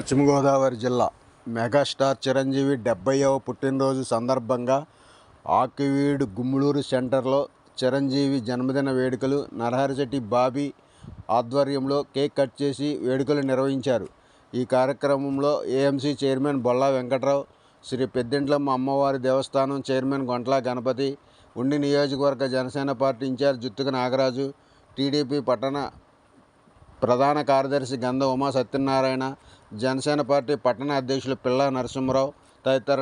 పశ్చిమ గోదావరి జిల్లా మెగాస్టార్ చిరంజీవి 70వ పుట్టినరోజు సందర్భంగా ఆకివీడు గుమ్మలూరు సెంటర్లో చిరంజీవి జన్మదిన వేడుకలు నరహరిశెట్టి బాబీ ఆధ్వర్యంలో కేక్ కట్ చేసి వేడుకలు నిర్వహించారు. ఈ కార్యక్రమంలో ఏఎంసీ చైర్మన్ బొల్లా వెంకట్రావు, శ్రీ పెద్దింట్లమ్మ అమ్మవారి దేవస్థానం చైర్మన్ గొంట్ల గణపతి, ఉండి నియోజకవర్గ Janasena party in-charge Juttuka Nagaraju, TDP పట్టణ ప్రధాన కార్యదర్శి గంధ ఉమా సత్యనారాయణ, జనసేన పార్టీ పట్టణ అధ్యక్షులు పిల్లా నరసింహరావు తదితర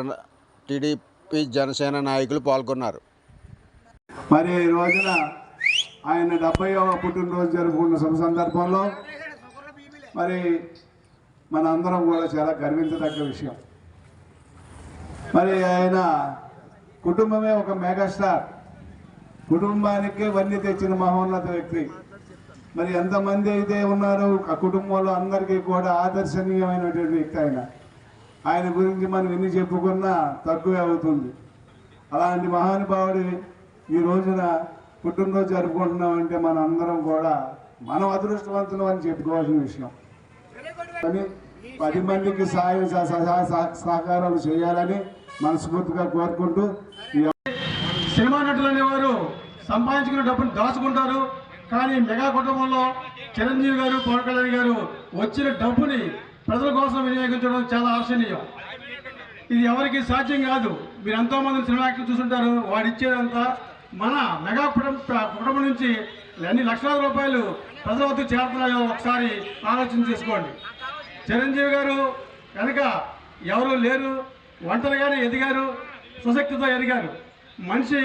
టీడీపీ జనసేన నాయకులు పాల్గొన్నారు. మరి ఈ రోజున ఆయన 70వ పుట్టినరోజు జరుపుకున్న సందర్భంలో మరి మన అందరం కూడా చాలా గర్వించదగ్గ విషయం. మరి ఆయన కుటుంబమే ఒక మెగాస్టార్, కుటుంబానికే వన్నీ తెచ్చిన మహోన్నత వ్యక్తి. మరి ఎంతమంది అయితే ఉన్నారో ఆ కుటుంబంలో అందరికీ కూడా ఆదర్శనీయమైనటువంటి వ్యక్తి ఆయన గురించి మనం ఎన్ని చెప్పుకున్నా తక్కువే అవుతుంది. అలాంటి మహానుభావుడి ఈ రోజున పుట్టినరోజు జరుపుకుంటున్నామంటే మన అందరం కూడా మనం అదృష్టవంతులు అని చెప్పుకోవాల్సిన విషయం. కానీ 10 మందికి సహకారాలు చేయాలని మనస్ఫూర్తిగా కోరుకుంటూ, సినిమా నటులు అనేవారు సంపాదించుకున్న డబ్బును దాచుకుంటారు. కానీ మెగా కుటుంబంలో చిరంజీవి గారు, పవన్ కళ్యాణ్ గారు వచ్చిన డబ్బుని ప్రజల కోసం వినియోగించడం చాలా ఆశనీయం. ఇది ఎవరికి సాధ్యం కాదు. మీరు ఎంతోమంది సినిమా యాక్టర్లు చూస్తుంటారు, వాడు ఇచ్చేదంతా మన మెగా కుటుంబం నుంచి ఎన్ని లక్షల రూపాయలు ప్రజల వద్దకు చేరుతున్నాయో ఒకసారి ఆలోచన చేసుకోండి. చిరంజీవి గారు కనుక ఎవరు లేరు, ఒంటరిగానే ఎదిగారు, సుశక్తితో ఎదిగారు. మనిషి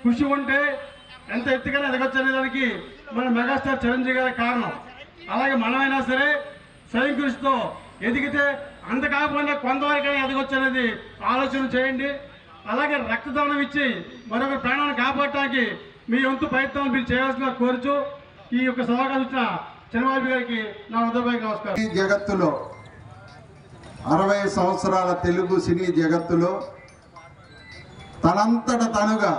కృషి ఉంటే ఎంత ఎత్తుగానే ఎదగొచ్చు అనేదానికి మన మెగాస్టార్ చిరంజీవి గారి కారణం. అలాగే మనమైనా సరే స్వయం కృషితో ఎదిగితే అంత కాకపోయినా కొంతవరకైనా ఎదగొచ్చు అనేది ఆలోచన చేయండి. అలాగే రక్తదానం ఇచ్చి మరొక ప్రాణాన్ని కాపాడటానికి మీ వంతు ప్రయత్నం మీరు చేయాల్సిన కోరుచు ఈ యొక్క సమావేశం ఇచ్చిన చంద్రబాబు గారికి నా హృదయపూర్వక నమస్కారం. ఈ జగత్తులో 60 సంవత్సరాల తెలుగు సినీ జగత్తులో తనంతట తనుగా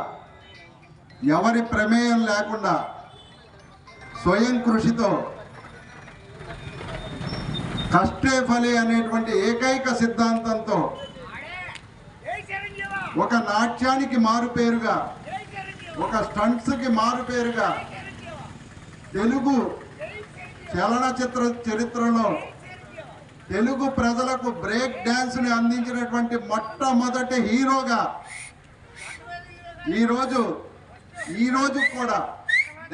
ఎవరి ప్రమేయం లేకుండా స్వయం కృషితో కష్టే ఫలి అనేటువంటి ఏకైక సిద్ధాంతంతో ఒక నాట్యానికి మారుపేరుగా, ఒక స్టంట్స్కి మారుపేరుగా తెలుగు చలనచిత్ర చరిత్రలో తెలుగు ప్రజలకు బ్రేక్ డ్యాన్స్ని అందించినటువంటి మొట్టమొదటి హీరోగా ఈరోజు కూడా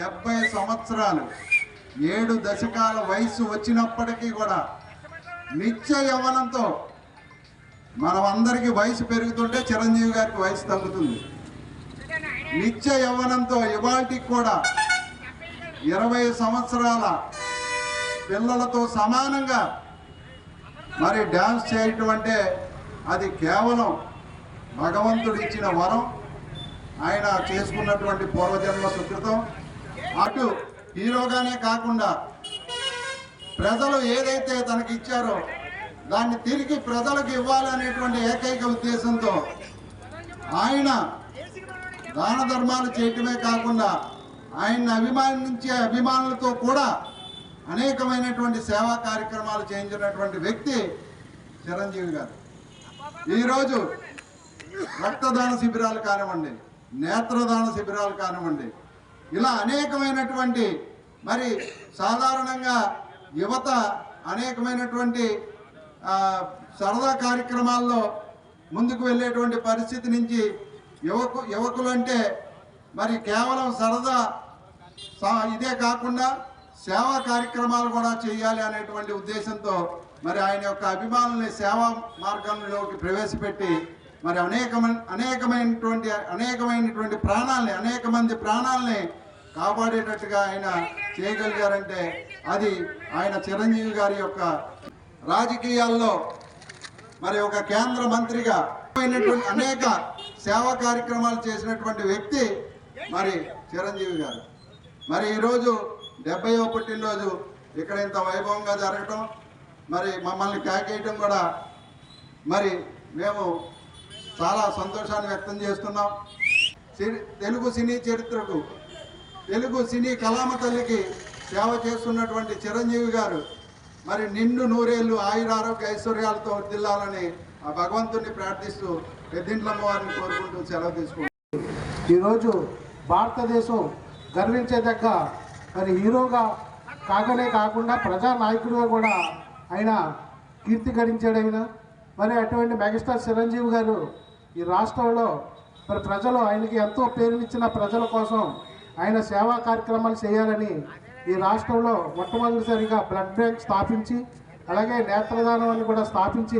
70 సంవత్సరాలు 7 దశకాల వయసు వచ్చినప్పటికీ కూడా నిత్య యవ్వనంతో, మనం అందరికీ వయసు పెరుగుతుంటే చిరంజీవి గారికి వయసు తగ్గుతుంది. నిత్య యవ్వనంతో ఇవాళకి కూడా 20 సంవత్సరాల పిల్లలతో సమానంగా మరి డ్యాన్స్ చేయటం అంటే అది కేవలం భగవంతుడు ఇచ్చిన వరం, ఆయన చేసుకున్నటువంటి పూర్వజన్మ సుకృతం. అటు హీరోగానే కాకుండా ప్రజలు ఏదైతే తనకి ఇచ్చారో దాన్ని తిరిగి ప్రజలకు ఇవ్వాలనేటువంటి ఏకైక ఉద్దేశంతో ఆయన దాన ధర్మాలు చేయటమే కాకుండా ఆయన్ని అభిమానించే అభిమానులతో కూడా అనేకమైనటువంటి సేవా కార్యక్రమాలు చేయించినటువంటి వ్యక్తి చిరంజీవి గారు. ఈరోజు రక్తదాన శిబిరాలు కానివ్వండి, నేత్రదాన శిబిరాలు కానివ్వండి, ఇలా అనేకమైనటువంటి మరి సాధారణంగా యువత అనేకమైనటువంటి సరదా కార్యక్రమాల్లో ముందుకు వెళ్ళేటువంటి పరిస్థితి నుంచి యువకులు అంటే మరి కేవలం సరదా ఇదే కాకుండా సేవా కార్యక్రమాలు కూడా చేయాలి అనేటువంటి ఉద్దేశంతో మరి ఆయన యొక్క అభిమానుల్ని సేవా మార్గంలోకి ప్రవేశపెట్టి మరి అనేకమైనటువంటి ప్రాణాలని, అనేక మంది ప్రాణాలని కాపాడేటట్టుగా ఆయన చేయగలిగారంటే అది ఆయన చిరంజీవి గారి యొక్క రాజకీయాల్లో మరి ఒక కేంద్ర మంత్రిగా అనేక సేవా కార్యక్రమాలు చేసినటువంటి వ్యక్తి మరి చిరంజీవి గారు. మరి ఈరోజు 70వ పుట్టినరోజు ఇక్కడ ఇంత వైభవంగా జరగటం, మరి మమ్మల్ని కేకేయటం కూడా మరి మేము చాలా సంతోషాన్ని వ్యక్తం చేస్తున్నాం. తెలుగు సినీ చరిత్రకు, తెలుగు సినీ కళామ తల్లికి సేవ చేస్తున్నటువంటి చిరంజీవి గారు మరి నిండు నూరేళ్ళు ఆయురారోగ్య ఐశ్వర్యాలతో వర్ధిల్లాలని ఆ భగవంతుడిని ప్రార్థిస్తూ పెద్దింట్లమ్మ వారిని కోరుకుంటూ సెలవు తీసుకుంటాం. ఈరోజు భారతదేశం గర్వించేదగ్గ మరి హీరోగా కాకుండా ప్రజానాయకుడిగా కూడా ఆయన కీర్తి గడించాడు. ఆయన మరి అటువంటి మెగాస్టార్ చిరంజీవి గారు ఈ రాష్ట్రంలో మరి ప్రజలు ఆయనకి ఎంతో పేరునిచ్చిన ప్రజల కోసం ఆయన సేవా కార్యక్రమాలు చేయాలని ఈ రాష్ట్రంలో మొట్టమొదటిసారిగా బ్లడ్ బ్యాంక్ స్థాపించి అలాగే నేత్రదానం అని కూడా స్థాపించి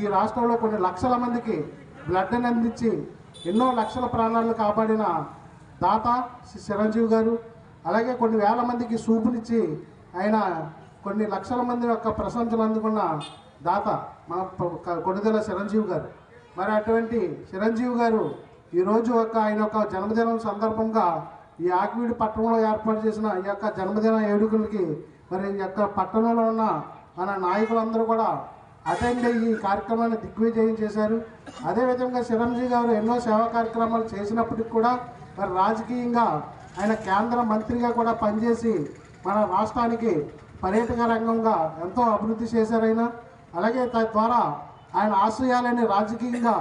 ఈ రాష్ట్రంలో కొన్ని లక్షల మందికి బ్లడ్ని అందించి ఎన్నో లక్షల ప్రాణాలను కాపాడిన దాత చిరంజీవి గారు. అలాగే కొన్ని వేల మందికి సూపునిచ్చి ఆయన కొన్ని లక్షల మంది యొక్క ప్రశంసలు అందుకున్న దాత మన కొణిదెల చిరంజీవి గారు. మరి అటువంటి చిరంజీవి గారు ఈరోజు ఆయన యొక్క జన్మదినం సందర్భంగా ఈ ఆకివీడు పట్టణంలో ఏర్పాటు చేసిన ఈ యొక్క జన్మదిన వేడుకలకి మరి ఈ యొక్క పట్టణంలో ఉన్న మన నాయకులందరూ కూడా అటెండ్ అయ్యి ఈ కార్యక్రమాన్ని దిగ్విజయం చేశారు. అదేవిధంగా చిరంజీవి గారు ఎన్నో సేవా కార్యక్రమాలు చేసినప్పటికి కూడా మరి రాజకీయంగా ఆయన కేంద్ర మంత్రిగా కూడా పనిచేసి మన రాష్ట్రానికి పర్యాటక రంగంగా ఎంతో అభివృద్ధి చేశారైనా. అలాగే తద్వారా ఆయన ఆశయాలని రాజకీయంగా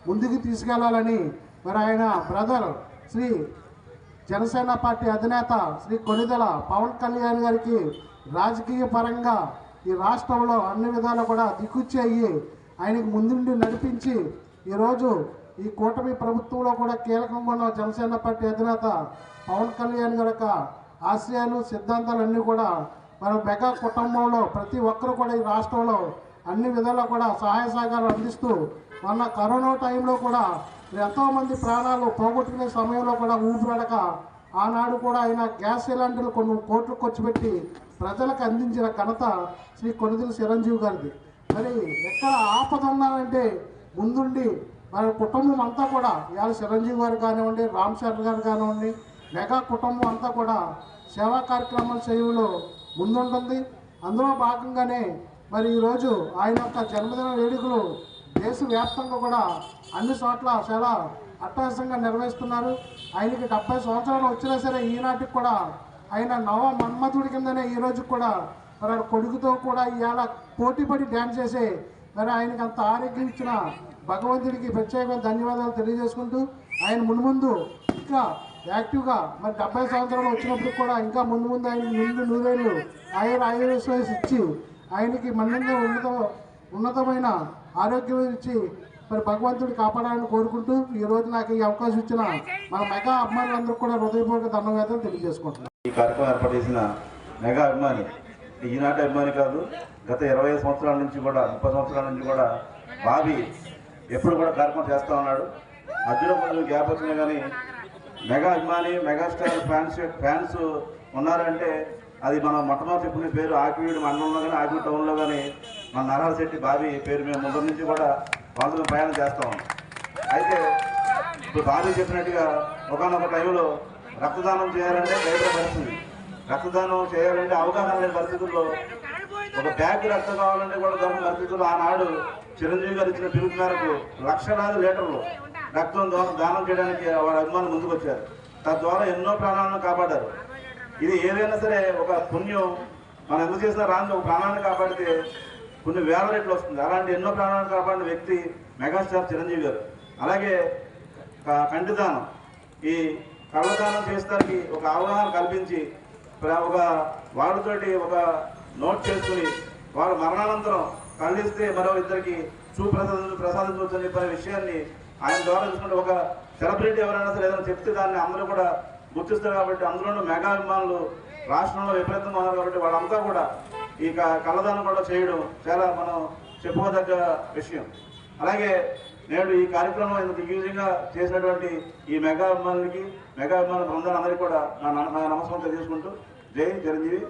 ముందుకు తీసుకెళ్లాలని మరి ఆయన బ్రదర్ శ్రీ జనసేన పార్టీ అధినేత శ్రీ కొణిదెల పవన్ కళ్యాణ్ గారికి రాజకీయ పరంగా ఈ రాష్ట్రంలో అన్ని విధాలు కూడా దిక్కుచ్చి అయ్యి ఆయనకు ముందుండి నడిపించి ఈరోజు ఈ కూటమి ప్రభుత్వంలో కూడా కీలకంగా ఉన్న జనసేన పార్టీ అధినేత పవన్ కళ్యాణ్ గారి యొక్క ఆశయాలు సిద్ధాంతాలన్నీ కూడా మన మెగా కుటుంబంలో ప్రతి ఒక్కరు కూడా ఈ రాష్ట్రంలో అన్ని విధాలా కూడా సహాయ సహకారాలు అందిస్తూ మొన్న కరోనా టైంలో కూడా ఎంతోమంది ప్రాణాలు పోగొట్టుకునే సమయంలో కూడా ఊపిరాడక ఆనాడు కూడా ఆయన గ్యాస్ సిలిండర్లు కొన్ని కోట్లు ఖర్చు పెట్టి ప్రజలకు అందించిన ఘనత శ్రీ కొణిదెల చిరంజీవి గారిది. మరి ఎక్కడ ఆపద ఉన్నారంటే ముందుండి మన కుటుంబం అంతా కూడా ఇవాళ చిరంజీవి గారు కానివ్వండి, రామ్ చరణ్ గారు కానివ్వండి, మెగా కుటుంబం అంతా కూడా సేవా కార్యక్రమాలు చేయడంలో ముందుంటుంది. అందులో భాగంగానే మరి ఈరోజు ఆయన యొక్క జన్మదిన వేడుకలు దేశవ్యాప్తంగా కూడా అన్ని చోట్ల చాలా అట్టహాసంగా నిర్వహిస్తున్నారు. ఆయనకి 70 సంవత్సరాలు వచ్చినా సరే ఈనాటికి కూడా ఆయన నవ మన్మధుడి కిందనే ఈరోజు కూడా మరి కొడుకుతో కూడా ఇవాళ పోటీపడి డ్యాన్స్ చేసే మరి ఆయనకి అంత ఆరోగ్యం ఇచ్చిన భగవంతుడికి ప్రత్యేకమైన ధన్యవాదాలు తెలియజేసుకుంటూ ఆయన ముందు ఇంకా యాక్టివ్గా మరి 70 సంవత్సరాలు వచ్చినప్పుడు కూడా ఇంకా ముందు ఆయన నిండు నూరేళ్ళు ఆయుర్వేద ఇచ్చి ఆయనకి మన్నంగా ఉన్నతమైన ఆరోగ్యం ఇచ్చి మరి భగవంతుడు కాపాడాలని కోరుకుంటూ ఈరోజు నాకు ఈ అవకాశం ఇచ్చిన మన మెగా అభిమానులందరూ కూడా హృదయపూర్వక ధన్యవాదాలు తెలియజేసుకుంటున్నాను. ఈ కార్యక్రమం ఏర్పాటు చేసిన మెగా అభిమాని ఈనాటి అభిమాని కాదు, గత 25 సంవత్సరాల నుంచి కూడా 30 సంవత్సరాల నుంచి కూడా బాబీ ఎప్పుడు కూడా కార్యక్రమం చేస్తూ ఉన్నాడు. మధ్యలో కొంచెం గ్యాప్ వచ్చినా కానీ మెగా అభిమాని మెగాస్టార్ ఫ్యాన్స్ ఉన్నారంటే అది మనం మొట్టమొదటి చెప్పుకునే పేరు ఆకివీడు మండలంలో కానీ ఆకివీడు టౌన్లో కానీ మన నరహరశెట్టి బాబీ పేరు మేము ముందు నుంచి కూడా వాళ్ళతో ప్రయాణం చేస్తూ ఉన్నాం. అయితే ఇప్పుడు బాబీ చెప్పినట్టుగా ఒకనొక టైంలో రక్తదానం చేయాలంటే భయపడే పరిస్థితి, రక్తదానం చేయాలంటే అవగాహన లేని పరిస్థితుల్లో ఒక బ్యాగ్ రక్తం కావాలంటే కూడా దొరకని పరిస్థితుల్లో ఆనాడు చిరంజీవి గారు ఇచ్చిన పిలుపు మేరకు లక్షలాది లీటర్లు రక్తం దానం చేయడానికి వారి అభిమానులు ముందుకు వచ్చారు. తద్వారా ఎన్నో ప్రాణాలను కాపాడారు. ఇది ఏదైనా సరే ఒక పుణ్యం మనం ఎందుకు చేసినా రాని ఒక ప్రాణాన్ని కాపాడితే కొన్ని వేల రెట్లు వస్తుంది. అలాంటి ఎన్నో ప్రాణాలను కాపాడిన వ్యక్తి మెగాస్టార్ చిరంజీవి గారు. అలాగే కంటిదానం, ఈ కళ్ళదానం చేసేదానికి ఒక అవగాహన కల్పించి ఒక వాడితోటి ఒక నోట్ చేసుకుని వాడు మరణానంతరం కళ్ళిస్తే మరో ఇద్దరికి ప్రసాదించవచ్చని చెప్పిన విషయాన్ని ఆయన ద్వారా చూసుకుంటే ఒక సెలబ్రిటీ ఎవరైనా సరే ఏదైనా చెప్తే దాన్ని అందరూ కూడా గుర్తిస్తారు. కాబట్టి అందులోనూ మెగా అభిమానులు రాష్ట్రంలో విపరీతంగా ఉన్నారు. కాబట్టి వాళ్ళంతా కూడా ఈ కళ్ళదానం కూడా చేయడం చాలా మనం చెప్పుకోదగ్గ విషయం. అలాగే నేడు ఈ కార్యక్రమం ఇంత దిగ్విజయంగా చేసినటువంటి ఈ మెగా అభిమానులకి మెగా అభిమానుల బృందాలందరికీ కూడా నా నమస్కారం తెలియజేసుకుంటూ జై చిరంజీవి.